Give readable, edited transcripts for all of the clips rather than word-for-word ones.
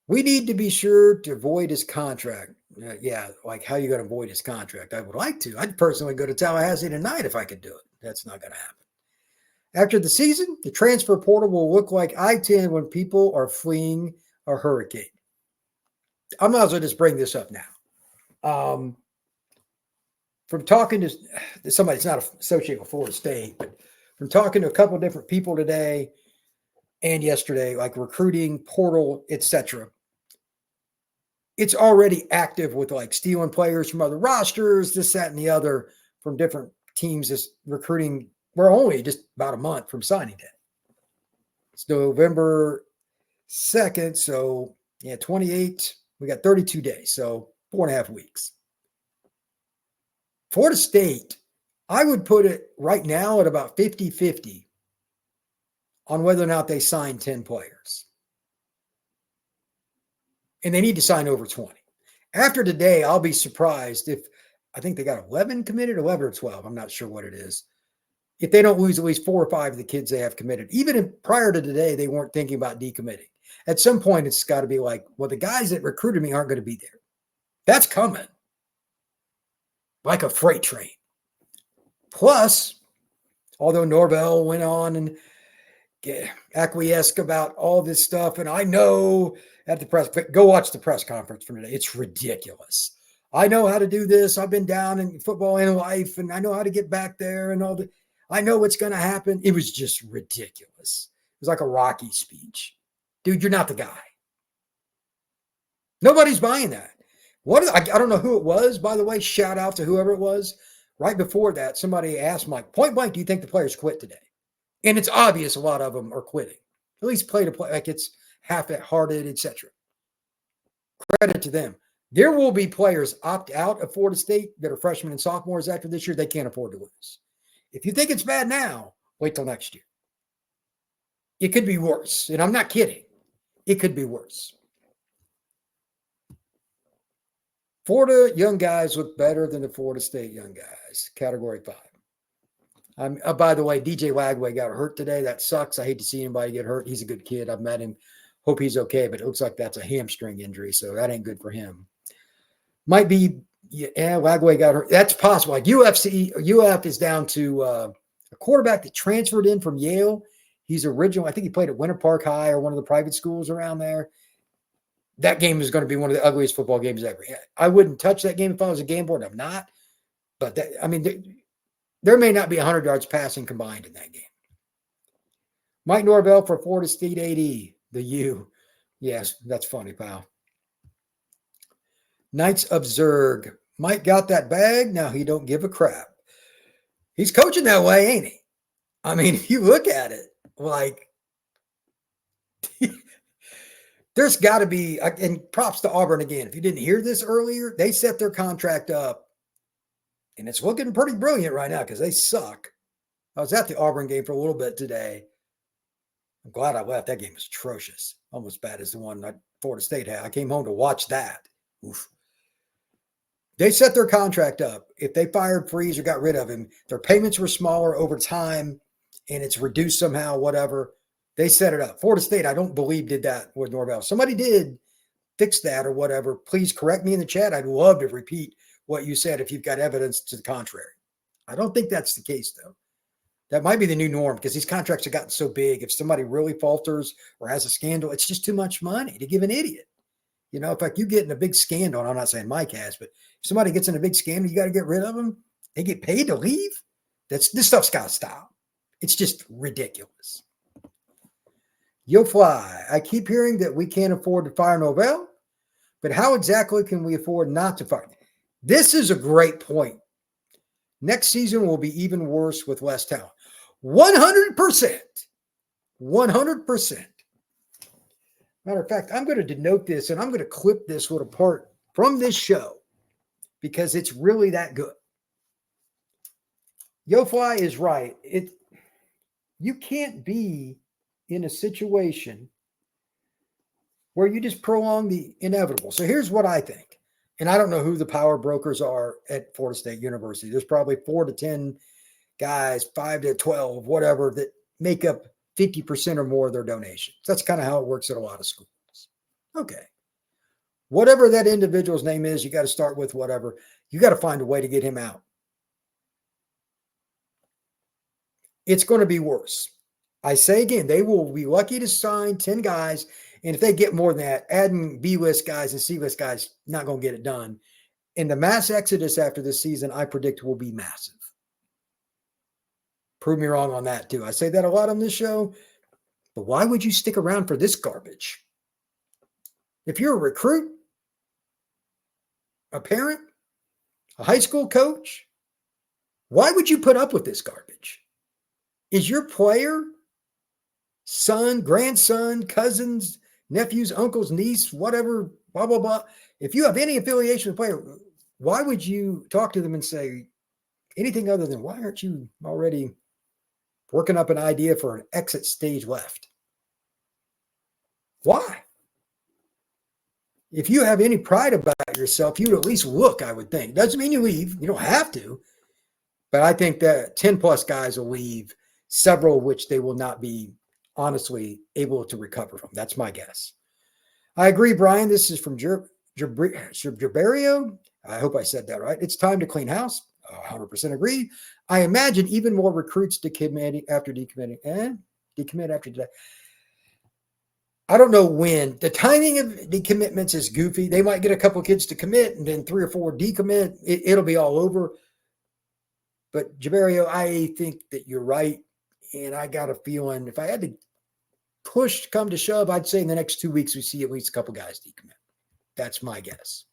We need to be sure to avoid his contract. Yeah, like how you going to avoid his contract? I would like to. I'd personally go to Tallahassee tonight if I could do it. That's not going to happen. After the season, the transfer portal will look like I-10 when people are fleeing a hurricane. I might as well just bring this up now. From talking to somebody that's not associated with Florida State, but from talking to a couple of different people today and yesterday, like recruiting, portal, etc., it's already active with like stealing players from other rosters, this, that, and the other from different teams. Is recruiting. We're only just about a month from signing day. It's November 2nd, so yeah, 28. We got 32 days, so 4.5 weeks. Florida State, I would put it right now at about 50-50 on whether or not they sign 10 players. And they need to sign over 20. After today, I'll be surprised if, I think they got 11 committed, 11 or 12. I'm not sure what it is. If they don't lose at least 4 or 5 of the kids they have committed. Even prior to today, they weren't thinking about decommitting. At some point, it's got to be like, well, the guys that recruited me aren't going to be there. That's coming. Like a freight train. Plus, although Norvell went on and acquiesced about all this stuff, and I know at the press, go watch the press conference from today. It's ridiculous. I know how to do this. I've been down in football in life, and I know how to get back there and all the. I know what's going to happen. It was just ridiculous. It was like a Rocky speech. Dude, you're not the guy. Nobody's buying that. I don't know who it was, by the way. Shout out to whoever it was. Right before that, somebody asked Mike, point blank, do you think the players quit today? And it's obvious a lot of them are quitting. At least play to play, like it's half-hearted, etc. Credit to them. There will be players opt out of Florida State that are freshmen and sophomores after this year. They can't afford to lose. If you think it's bad now, wait till next year. It could be worse. And I'm not kidding. It could be worse. Florida young guys look better than the Florida State young guys. Category 5. By the way, DJ Lagway got hurt today. That sucks. I hate to see anybody get hurt. He's a good kid. I've met him. Hope he's okay, but it looks like that's a hamstring injury, so that ain't good for him. Might be, yeah, Lagway got hurt. That's possible. Like UF is down to a quarterback that transferred in from Yale. He's original. I think he played at Winter Park High or one of the private schools around there. That game is going to be one of the ugliest football games ever. I wouldn't touch that game if I was a gambler, and I'm not. But there may not be 100 yards passing combined in that game. Mike Norvell for Florida State AD, the U. Yes, that's funny, pal. Knights of Zerg. Mike got that bag. Now he don't give a crap. He's coaching that way, ain't he? I mean, if you look at it, like, there's got to be, and props to Auburn again. If you didn't hear this earlier, they set their contract up, and it's looking pretty brilliant right now because they suck. I was at the Auburn game for a little bit today. I'm glad I left. That game was atrocious. Almost bad as the one that Florida State had. I came home to watch that. Oof. They set their contract up. If they fired Freeze or got rid of him, their payments were smaller over time, and it's reduced somehow, whatever. They set it up. Florida State, I don't believe, did that with Norvell. Somebody did fix that or whatever. Please correct me in the chat. I'd love to repeat what you said if you've got evidence to the contrary. I don't think that's the case, though. That might be the new norm because these contracts have gotten so big. If somebody really falters or has a scandal, it's just too much money to give an idiot. You know, if like you get in a big scandal, and I'm not saying Mike has, but if somebody gets in a big scandal, you got to get rid of them. They get paid to leave. This stuff's got to stop. It's just ridiculous. Yo Fly, I keep hearing that we can't afford to fire Norvell, but how exactly can we afford not to fire? This is a great point. Next season will be even worse with less talent. 100%. 100%. Matter of fact, I'm going to denote this, and I'm going to clip this little part from this show because it's really that good. Yo Fly is right. You can't be in a situation where you just prolong the inevitable. So here's what I think. And I don't know who the power brokers are at Florida State University. There's probably 4 to 10 guys, 5 to 12, whatever, that make up 50% or more of their donations. That's kind of how it works at a lot of schools. Okay. Whatever that individual's name is, you got to start with whatever. You got to find a way to get him out. It's going to be worse. I say again, they will be lucky to sign 10 guys. And if they get more than that, adding B-list guys and C-list guys, not going to get it done. And the mass exodus after this season, I predict will be massive. Prove me wrong on that too. I say that a lot on this show, but why would you stick around for this garbage? If you're a recruit, a parent, a high school coach, why would you put up with this garbage? Is your player, son, grandson, cousins, nephews, uncles, niece, whatever, blah, blah, blah. If you have any affiliation with the player, why would you talk to them and say anything other than, why aren't you already working up an idea for an exit stage left? Why? If you have any pride about yourself, you would at least look, I would think. Doesn't mean you leave. You don't have to. But I think that 10 plus guys will leave, several of which they will not be honestly able to recover from. That's my guess. I agree, Brian. This is from Gerberio. I hope I said that right. It's time to clean house. 100% agree. I imagine even more recruits decommit after decommitting. Decommit after today. I don't know when. The timing of the commitments is goofy. They might get a couple of kids to commit and then 3 or 4 decommit. It'll be all over. But Jaberio, I think that you're right. And I got a feeling if I had to push come to shove, I'd say in the next 2 weeks we see at least a couple guys decommit. That's my guess.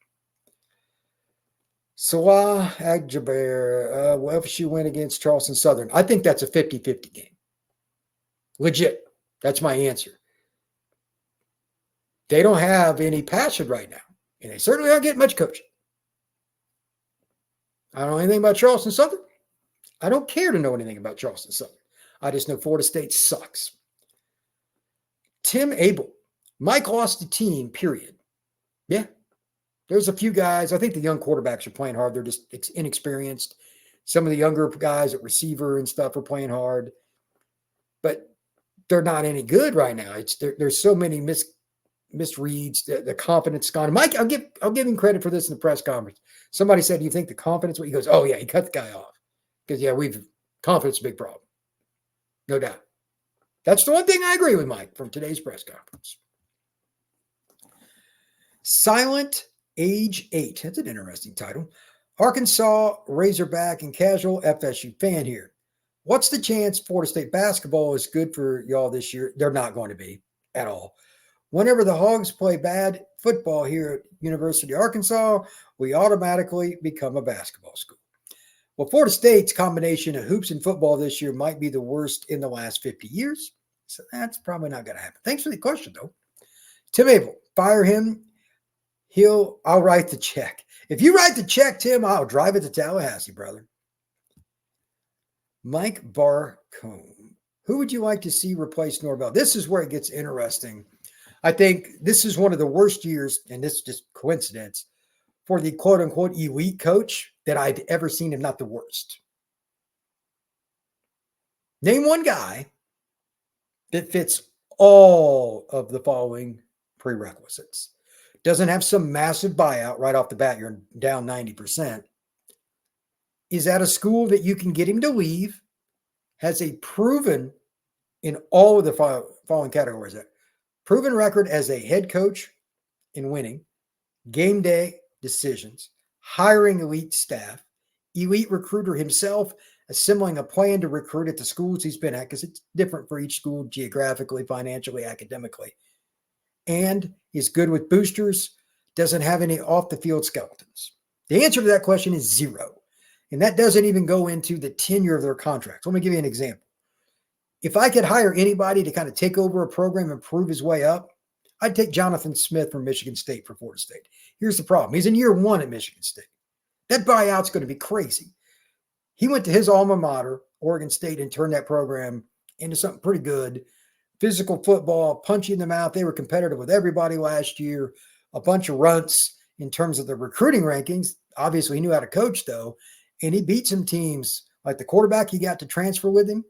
Salah Agjaber, well, if she win against Charleston Southern, I think that's a 50-50 game. Legit. That's my answer. They don't have any passion right now, and they certainly aren't getting much coaching. I don't know anything about Charleston Southern. I don't care to know anything about Charleston Southern. I just know Florida State sucks. Tim Abel. Mike lost the team, period. Yeah. There's a few guys. I think the young quarterbacks are playing hard. They're just inexperienced. Some of the younger guys at receiver and stuff are playing hard. But they're not any good right now. There's so many misreads. The confidence gone. Mike, I'll give him credit for this in the press conference. Somebody said, "Do you think the confidence?" He goes, "Oh yeah, he cut the guy off because confidence is a big problem, no doubt." That's the one thing I agree with Mike from today's press conference. Silent Age 8. That's an interesting title. Arkansas Razorback and casual FSU fan here. What's the chance Florida State basketball is good for y'all this year? They're not going to be at all. Whenever the Hogs play bad football here at University of Arkansas, we automatically become a basketball school. Well, Florida State's combination of hoops and football this year might be the worst in the last 50 years. So that's probably not going to happen. Thanks for the question, though. Tim Abel, fire him. I'll write the check. If you write the check, Tim, I'll drive it to Tallahassee, brother. Mike Barcombe. Who would you like to see replace Norvell? This is where it gets interesting. I think this is one of the worst years, and this is just coincidence, for the quote-unquote elite coach that I've ever seen, if not the worst. Name one guy that fits all of the following prerequisites. Doesn't have some massive buyout right off the bat. You're down 90%. Is at a school that you can get him to leave. Has a proven in all of the following categories. Proven record as a head coach in winning. Game day decisions. Hiring elite staff. Elite recruiter himself. Assembling a plan to recruit at the schools he's been at, because it's different for each school geographically, financially, academically. And he's good with boosters, doesn't have any off-the-field skeletons. The answer to that question is 0. And that doesn't even go into the tenure of their contracts. Let me give you an example. If I could hire anybody to kind of take over a program and prove his way up, I'd take Jonathan Smith from Michigan State for Florida State. Here's the problem. He's in year 1 at Michigan State. That buyout's going to be crazy. He went to his alma mater, Oregon State, and turned that program into something pretty good. Physical football, punch you in the mouth. They were competitive with everybody last year. A bunch of runts in terms of the recruiting rankings. Obviously, he knew how to coach, though. And he beat some teams like the quarterback he got to transfer with him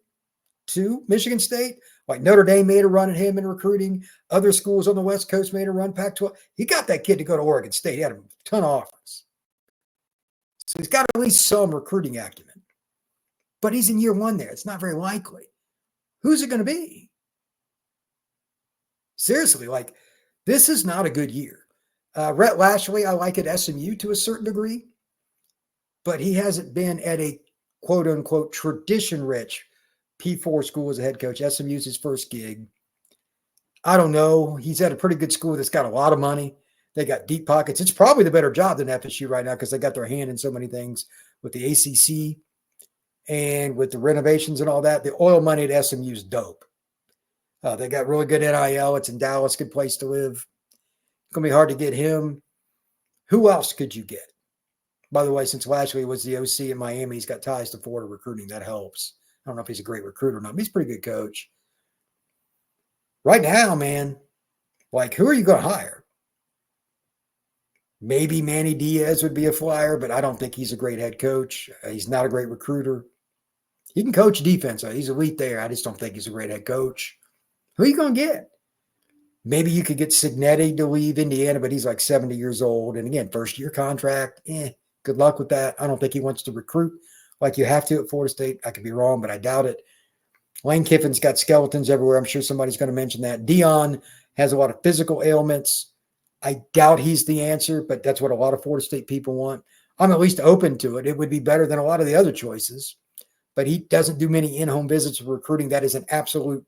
to Michigan State Like Notre Dame made a run at him in recruiting. Other schools on the West Coast made a run. Pac-12. He got that kid to go to Oregon State. He had a ton of offers. So he's got at least some recruiting acumen. But he's in year one there. It's not very likely. Who's it going to be? Seriously, like, this is not a good year. Rhett Lashlee, I like at SMU to a certain degree, but he hasn't been at a quote-unquote tradition-rich P4 school as a head coach. SMU's his first gig. I don't know. He's at a pretty good school that's got a lot of money. They got deep pockets. It's probably the better job than FSU right now because they got their hand in so many things with the ACC and with the renovations and all that. The oil money at SMU is dope. They got really good NIL. It's in Dallas, good place to live. It's going to be hard to get him. Who else could you get? By the way, since Lashlee was the OC in Miami, he's got ties to Florida recruiting. That helps. I don't know if he's a great recruiter or not, but he's a pretty good coach. Right now, man, like, who are you going to hire? Maybe Manny Diaz would be a flyer, but I don't think he's a great head coach. He's not a great recruiter. He can coach defense. He's elite there. I just don't think he's a great head coach. Who are you going to get? Maybe you could get Signetti to leave Indiana, but he's like 70 years old. And again, first-year contract. Good luck with that. I don't think he wants to recruit like you have to at Florida State. I could be wrong, but I doubt it. Lane Kiffin's got skeletons everywhere. I'm sure somebody's going to mention that. Dion has a lot of physical ailments. I doubt he's the answer, but that's what a lot of Florida State people want. I'm at least open to it. It would be better than a lot of the other choices, but he doesn't do many in-home visits for recruiting. That is an absolute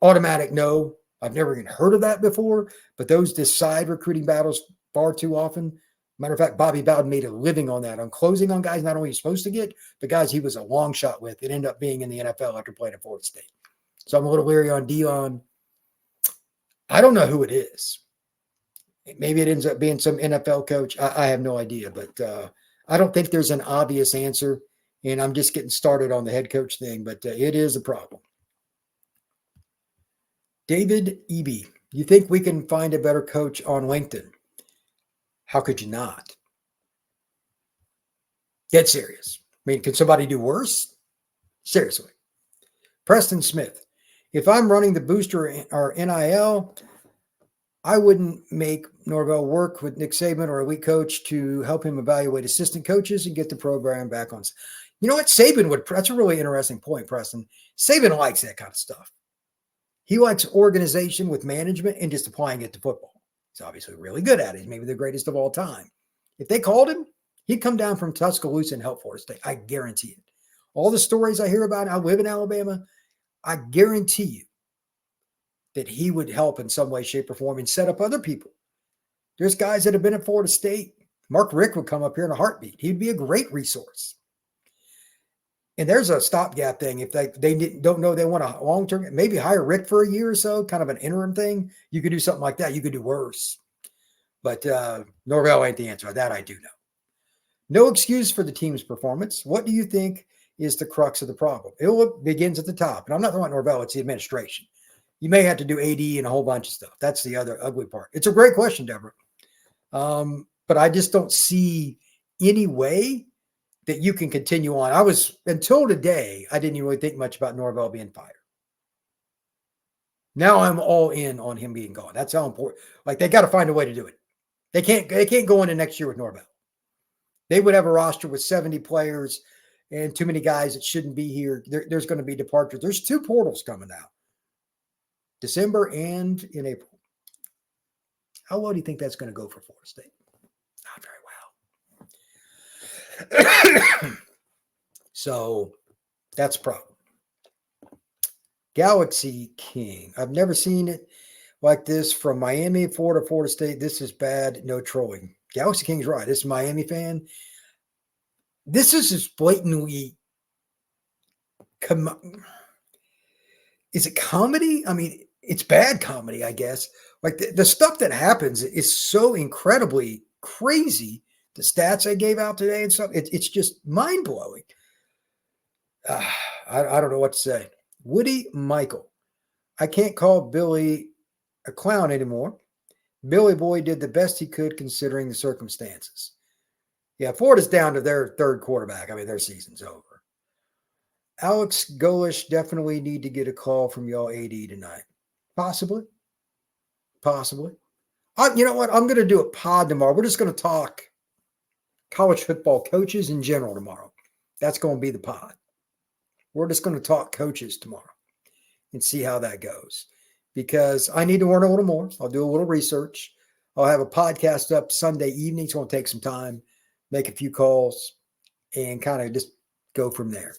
automatic no. I've never even heard of that before, but those decide recruiting battles far too often. Matter of fact, Bobby Bowden made a living on that, on closing on guys not only he's supposed to get, but guys he was a long shot with. It ended up being in the NFL after playing at Florida State. So I'm a little leery on Dion. I don't know who it is. Maybe it ends up being some NFL coach. I have no idea, but I don't think there's an obvious answer, and I'm just getting started on the head coach thing, but it is a problem. David Eby, you think we can find a better coach on LinkedIn? How could you not? Get serious. I mean, can somebody do worse? Seriously. Preston Smith, if I'm running the booster or NIL, I wouldn't make Norvell work with Nick Saban or elite coach to help him evaluate assistant coaches and get the program back on. You know what? Saban would, that's a really interesting point, Preston. Saban likes that kind of stuff. He likes organization with management and just applying it to football. He's obviously really good at it. He's maybe the greatest of all time. If they called him, he'd come down from Tuscaloosa and help Florida State. I guarantee it. All the stories I hear about, I live in Alabama, I guarantee you that he would help in some way, shape, or form and set up other people. There's guys that have been at Florida State. Mark Rick would come up here in a heartbeat. He'd be a great resource. And there's a stopgap thing. If they don't know they want a long-term, maybe hire Rick for a year or so, kind of an interim thing. You could do something like that. You could do worse. But Norvell ain't the answer. That I do know. No excuse for the team's performance. What do you think is the crux of the problem? It begins at the top. And I'm not talking about Norvell. It's the administration. You may have to do AD and a whole bunch of stuff. That's the other ugly part. It's a great question, Deborah. But I just don't see any way that you can continue on. Until today, I didn't even really think much about Norvell being fired. Now I'm all in on him being gone. That's how important. Like, they got to find a way to do it. They can't go into next year with Norvell. They would have a roster with 70 players and too many guys that shouldn't be here. There's going to be departures. There's 2 portals coming out. December and in April. How well do you think that's going to go for Florida State? Not very well. So that's a problem. Galaxy King. I've never seen it like this from Miami, Florida State. This is bad. No trolling. Galaxy King's right. This is a Miami fan. This is just blatantly. Is it comedy? I mean, it's bad comedy, I guess. Like the stuff that happens is so incredibly crazy. The stats I gave out today and stuff, it's just mind-blowing. I don't know what to say. Woody Michael. I can't call Billy a clown anymore. Billy Boy did the best he could considering the circumstances. Yeah, Florida's down to their third quarterback. I mean, their season's over. Alex Golish definitely need to get a call from y'all AD tonight. Possibly. You know what? I'm going to do a pod tomorrow. We're just going to talk college football coaches in general tomorrow. That's going to be the pod. We're just going to talk coaches tomorrow and see how that goes, because I need to learn a little more. I'll do a little research. I'll have a podcast up Sunday evening. It's going to take some time, make a few calls, and kind of just go from there,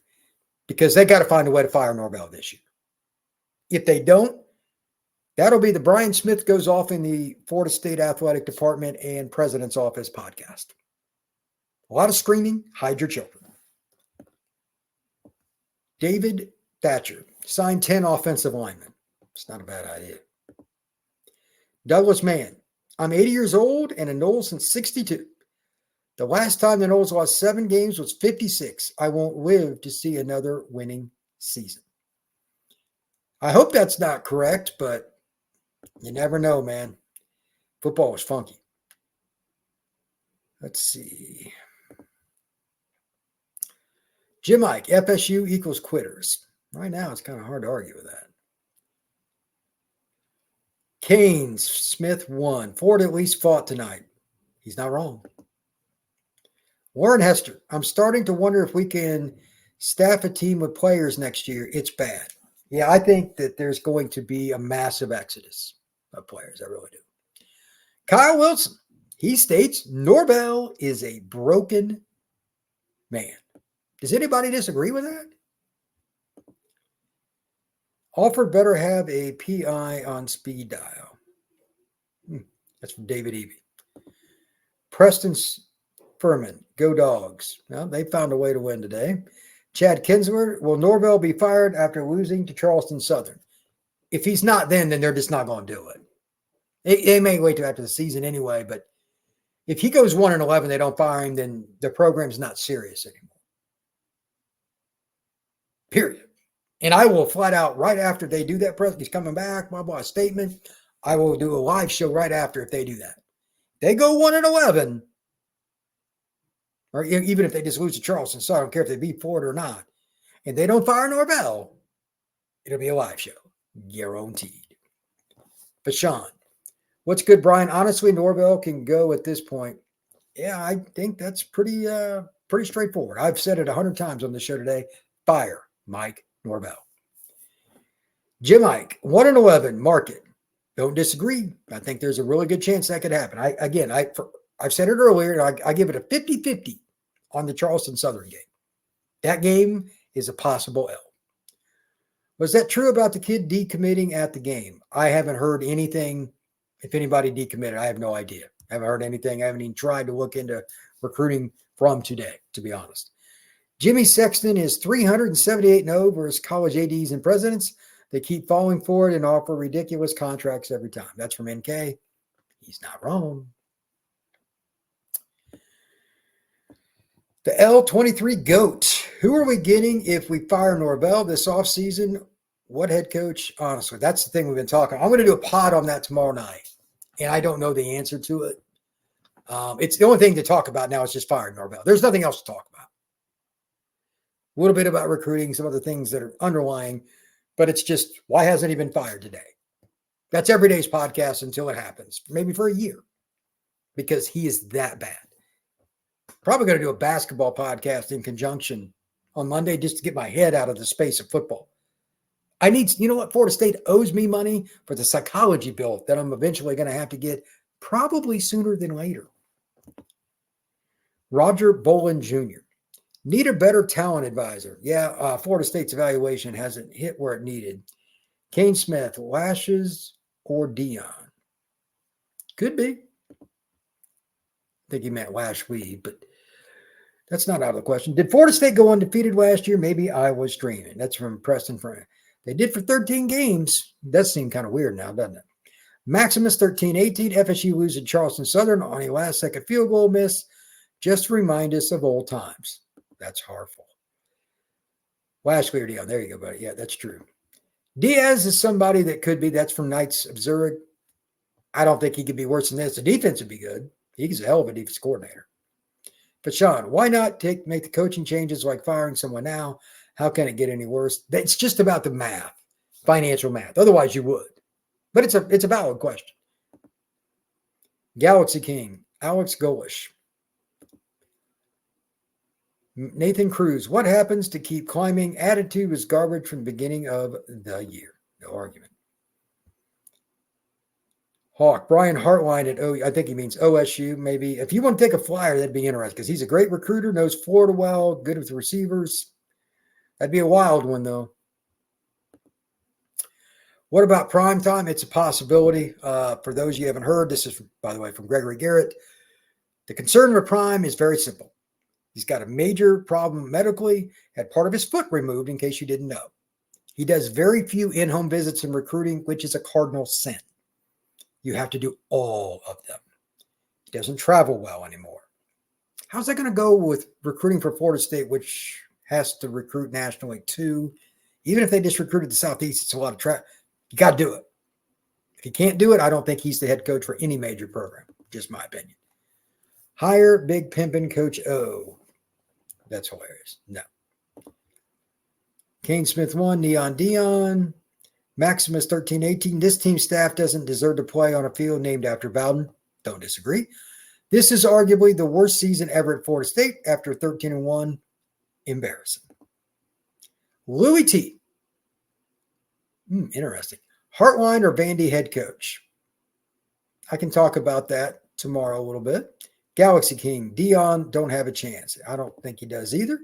because they got to find a way to fire Norvell this year. If they don't, that'll be the Brian Smith Goes Off in the Florida State Athletic Department and President's Office podcast. A lot of screaming. Hide your children. David Thatcher signed 10 offensive linemen. It's not a bad idea. Douglas Mann. I'm 80 years old and a Noles since 62. The last time the Noles lost 7 games was 56. I won't live to see another winning season. I hope that's not correct, but you never know, man. Football is funky. Let's see. Jim Ike, FSU equals quitters. Right now, it's kind of hard to argue with that. Canes, Smith won. Ford at least fought tonight. He's not wrong. Warren Hester, I'm starting to wonder if we can staff a team with players next year. It's bad. Yeah, I think that there's going to be a massive exodus of players. I really do. Kyle Wilson, he states Norvell is a broken man. Does anybody disagree with that? Alford better have a PI on speed dial. That's from David Evie. Preston Furman, go Dogs. Well, they found a way to win today. Chad Kinsler, will Norvell be fired after losing to Charleston Southern? If he's not then they're just not going to do it. They may wait till after the season anyway, but if he goes 1-11, they don't fire him, then the program's not serious anymore. Period. And I will flat out, right after they do that, he's coming back, blah, blah, statement, I will do a live show right after if they do that. They go 1-11, or even if they just lose to Charleston, so I don't care if they beat Ford or not, and they don't fire Norvell, it'll be a live show. Guaranteed. But Sean, what's good, Brian? Honestly, Norvell can go at this point. Yeah, I think that's pretty straightforward. I've said it 100 times on the show today. Fire Mike Norvell. Jim Ike, 1-11, mark it. Don't disagree. I think there's a really good chance that could happen. I've said it earlier, and I give it a 50-50 on the Charleston Southern game. That game is a possible L. Was that true about the kid decommitting at the game? I haven't heard anything. If anybody decommitted, I have no idea. I haven't heard anything. I haven't even tried to look into recruiting from today, to be honest. Jimmy Sexton is 378-0 versus college ADs and presidents. They keep falling for it and offer ridiculous contracts every time. That's from NK. He's not wrong. The L23 GOAT. Who are we getting if we fire Norvell this offseason? What head coach? Honestly, that's the thing we've been talking. I'm going to do a pod on that tomorrow night, and I don't know the answer to it. It's the only thing to talk about now is just firing Norvell. There's nothing else to talk about. A little bit about recruiting, some other things that are underlying, but it's just, why hasn't he been fired today? That's every day's podcast until it happens, maybe for a year, because he is that bad. Probably going to do a basketball podcast in conjunction on Monday just to get my head out of the space of football. I need, you know what? Florida State owes me money for the psychology bill that I'm eventually going to have to get probably sooner than later. Roger Bolin Jr. Need a better talent advisor. Yeah, Florida State's evaluation hasn't hit where it needed. Kane Smith, Lashes or Dion? Could be. I think he meant Lashley, but that's not out of the question. Did Florida State go undefeated last year? Maybe I was dreaming. That's from Preston Frank. They did for 13 games. That does seem kind of weird now, doesn't it? Maximus 13-18. FSU losing Charleston Southern on a last-second field goal miss. Just to remind us of old times. That's harmful. Lashley or Dion. There you go, buddy. Yeah, that's true. Diaz is somebody that could be. That's from Knights of Zurich. I don't think he could be worse than this. The defense would be good. He's a hell of a defense coordinator. But Sean, why not make the coaching changes like firing someone now How can it get any worse? It's just about the math, financial math. Otherwise, you would. But it's a valid question. Galaxy King, Alex Golish. Nathan Cruz, what happens to keep climbing? Attitude was garbage from the beginning of the year. No argument. Hawk, Brian Hartline at I think he means OSU. Maybe if you want to take a flyer, that'd be interesting because he's a great recruiter, knows Florida well, good with the receivers. That'd be a wild one, though. What about prime time? It's a possibility. For those you haven't heard, this is, by the way, from Gregory Garrett. The concern with prime is very simple. He's got a major problem medically, had part of his foot removed, in case you didn't know. He does very few in-home visits in recruiting, which is a cardinal sin. You have to do all of them. He doesn't travel well anymore. How's that going to go with recruiting for Florida State, which has to recruit nationally too? Even if they just recruited the Southeast, it's a lot of travel. You got to do it. If you can't do it, I don't think he's the head coach for any major program. Just my opinion. Hire Big Pimpin' Coach O. That's hilarious. No. Kane Smith 1, Neon Dion. Maximus 1318. This team staff doesn't deserve to play on a field named after Bowden. Don't disagree. This is arguably the worst season ever at Florida State after 13-1. Embarrassing. Louis T. Interesting. Hartline or Vandy head coach? I can talk about that tomorrow a little bit. Galaxy King, Dion, don't have a chance. I don't think he does either.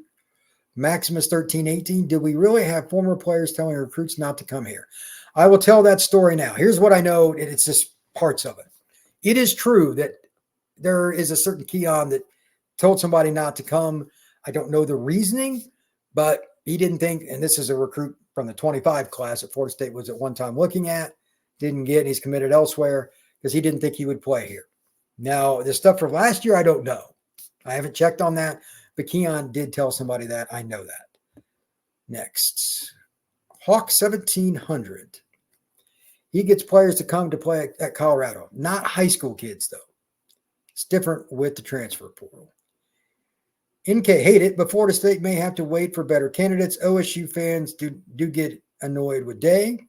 Maximus 1318, did we really have former players telling recruits not to come here? I will tell that story now. Here's what I know. It's just parts of it. It is true that there is a certain Keon that told somebody not to come. I don't know the reasoning, but he didn't think, and this is a recruit from the 25 class that Florida State was at one time looking at, didn't get, he's committed elsewhere because he didn't think he would play here. Now, the stuff for last year, I don't know. I haven't checked on that, but Keon did tell somebody that. I know that. Next. Hawk 1700. He gets players to come to play at Colorado. Not high school kids, though. It's different with the transfer portal. NK hate it, but Florida State may have to wait for better candidates. OSU fans do get annoyed with Day.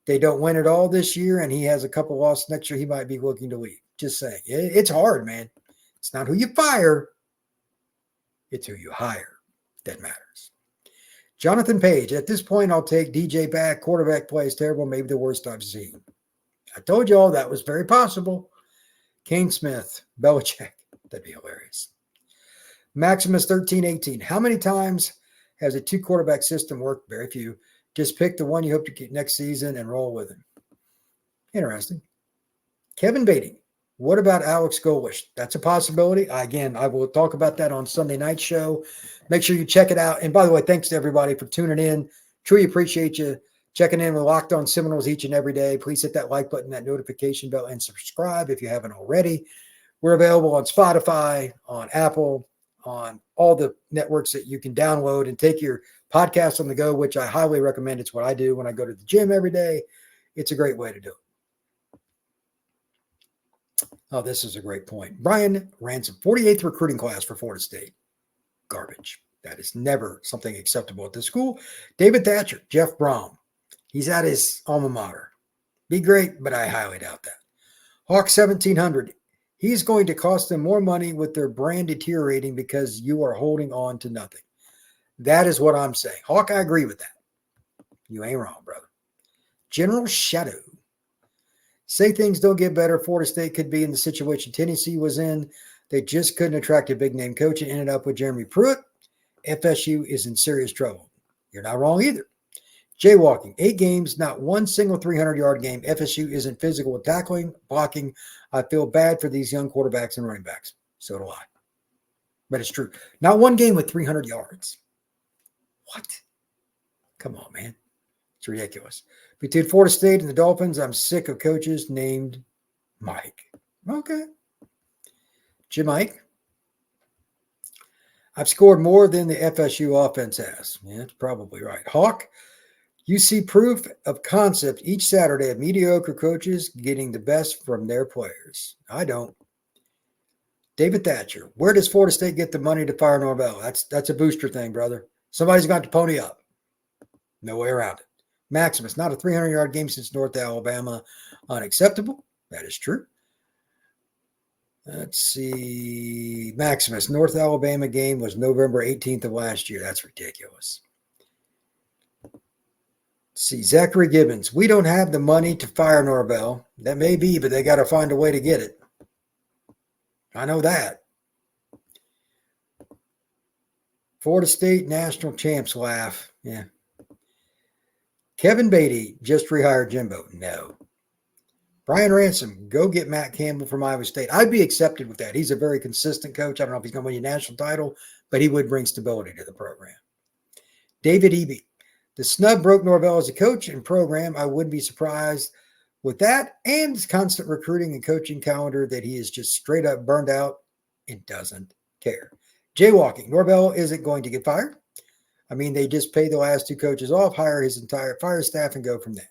They don't win it all this year, and he has a couple losses next year. He might be looking to leave. Just saying. It's hard, man. It's not who you fire. It's who you hire that matters. Jonathan Page, at this point, I'll take DJ back. Quarterback play is terrible, maybe the worst I've seen. I told you all that was very possible. Kane Smith, Belichick. That'd be hilarious. Maximus 1318. How many times has a two-quarterback system worked? Very few. Just pick the one you hope to get next season and roll with him. Interesting. Kevin Beatty. What about Alex Golish? That's a possibility. Again, I will talk about that on Sunday night show. Make sure you check it out. And by the way, thanks to everybody for tuning in. Truly appreciate you checking in with Locked On Seminoles each and every day. Please hit that like button, that notification bell, and subscribe if you haven't already. We're available on Spotify, on Apple, on all the networks that you can download and take your podcast on the go, which I highly recommend. It's what I do when I go to the gym every day. It's a great way to do it. Oh, this is a great point. Brian Ransom, 48th recruiting class for Florida State. Garbage. That is never something acceptable at this school. David Thatcher, Jeff Brom. He's at his alma mater. Be great, but I highly doubt that. Hawk 1700. He's going to cost them more money with their brand deteriorating because you are holding on to nothing. That is what I'm saying. Hawk, I agree with that. You ain't wrong, brother. General Shadow. Say things don't get better. Florida State could be in the situation Tennessee was in. They just couldn't attract a big-name coach and ended up with Jeremy Pruitt. FSU is in serious trouble. You're not wrong either. Jaywalking. 8 games, not one single 300-yard game. FSU isn't physical with tackling, blocking. I feel bad for these young quarterbacks and running backs. So do I. But it's true. Not one game with 300 yards. What? Come on, man. It's ridiculous. Between Florida State and the Dolphins, I'm sick of coaches named Mike. Okay. Jim Mike. I've scored more than the FSU offense has. Yeah, that's probably right. Hawk, you see proof of concept each Saturday of mediocre coaches getting the best from their players. I don't. David Thatcher, where does Florida State get the money to fire Norvell? That's a booster thing, brother. Somebody's got to pony up. No way around it. Maximus, not a 300-yard game since North Alabama. Unacceptable. That is true. Let's see. Maximus, North Alabama game was November 18th of last year. That's ridiculous. Let's see. Zachary Gibbons, we don't have the money to fire Norvell. That may be, but they got to find a way to get it. I know that. Florida State national champs laugh. Yeah. Kevin Beatty just rehired Jimbo. No. Brian Ransom, go get Matt Campbell from Iowa State. I'd be accepted with that. He's a very consistent coach. I don't know if he's going to win a national title, but he would bring stability to the program. David Eby, the snub broke Norvell as a coach and program. I wouldn't be surprised with that and his constant recruiting and coaching calendar that he is just straight up burned out and doesn't care. Jaywalking, Norvell isn't going to get fired. I mean, they just pay the last two coaches off, hire his entire fire staff, and go from there.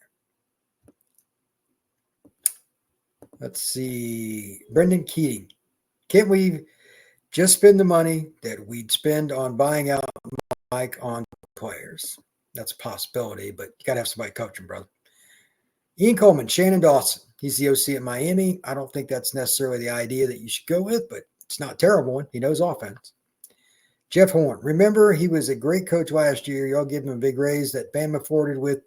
Let's see. Brendan Keating. Can't we just spend the money that we'd spend on buying out Mike on players? That's a possibility, but you got to have somebody coaching, brother. Ian Coleman, Shannon Dawson. He's the OC at Miami. I don't think that's necessarily the idea that you should go with, but it's not a terrible one. He knows offense. Jeff Horn. Remember, he was a great coach last year. Y'all gave him a big raise that Bama forwarded with.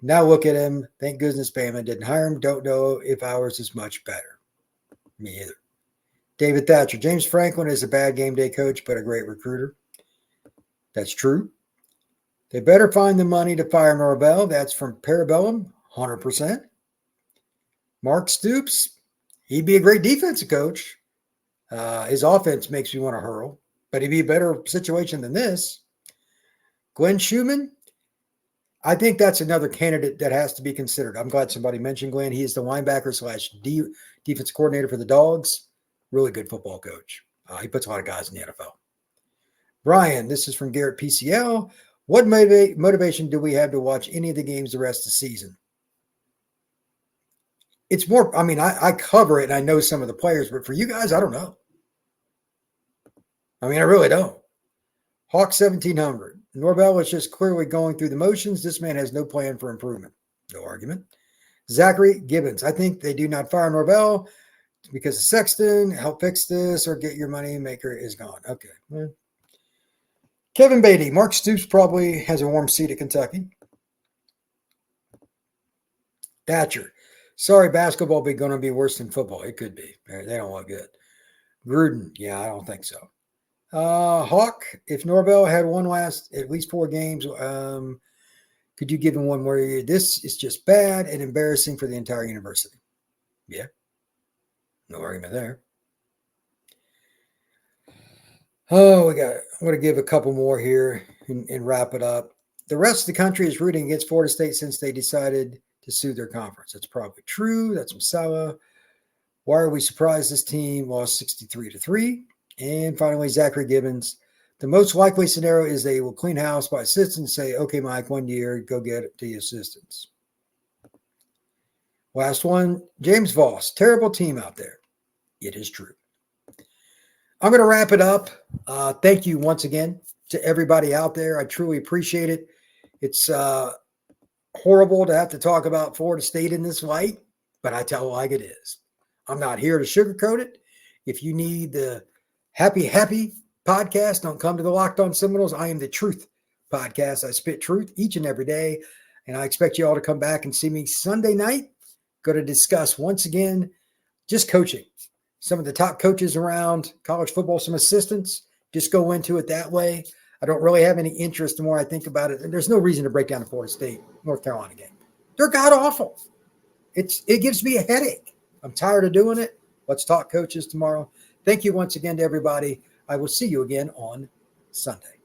Now look at him. Thank goodness Bama didn't hire him. Don't know if ours is much better. Me either. David Thatcher. James Franklin is a bad game day coach, but a great recruiter. That's true. They better find the money to fire Norvell. That's from Parabellum, 100%. Mark Stoops. He'd be a great defensive coach. His offense makes me want to hurl, but he'd be a better situation than this. Glenn Schumann. I think that's another candidate that has to be considered. I'm glad somebody mentioned Glenn. He is the linebacker / defense coordinator for the Dogs. Really good football coach. He puts a lot of guys in the NFL. Brian, this is from Garrett PCL. What motivation do we have to watch any of the games the rest of the season? It's more, I mean, I cover it and I know some of the players, but for you guys, I don't know. I mean, I really don't. Hawk 1700. Norvell is just clearly going through the motions. This man has no plan for improvement. No argument. Zachary Gibbons. I think they do not fire Norvell because of Sexton. Help fix this or get your money maker is gone. Okay. Well, Kevin Beatty. Mark Stoops probably has a warm seat at Kentucky. Thatcher. Sorry, basketball be going to be worse than football. It could be. They don't look good. Gruden. Yeah, I don't think so. Hawk, if Norvell had won at least 4 games, could you give him one where this is just bad and embarrassing for the entire university? Yeah. No argument there. Oh, I'm going to give a couple more here and wrap it up. The rest of the country is rooting against Florida State since they decided to sue their conference. That's probably true. That's Masala. Why are we surprised this team lost 63-3? And finally, Zachary Gibbons. The most likely scenario is they will clean house by assistants and say, okay, Mike, 1 year, go get the assistants. Last one, James Voss. Terrible team out there. It is true. I'm going to wrap it up. Thank you once again to everybody out there. I truly appreciate it. It's horrible to have to talk about Florida State in this light, but I tell it like it is. I'm not here to sugarcoat it. If you need the happy podcast, don't come to the Locked On Seminoles. I am the Truth podcast. I spit truth each and every day, and I expect you all to come back and see me Sunday night. Going to discuss once again just coaching. Some of the top coaches around college football, some assistants, just go into it that way. I don't really have any interest the more I think about it. And there's no reason to break down the Florida State, North Carolina game. They're god-awful. It gives me a headache. I'm tired of doing it. Let's talk coaches tomorrow. Thank you once again to everybody. I will see you again on Sunday.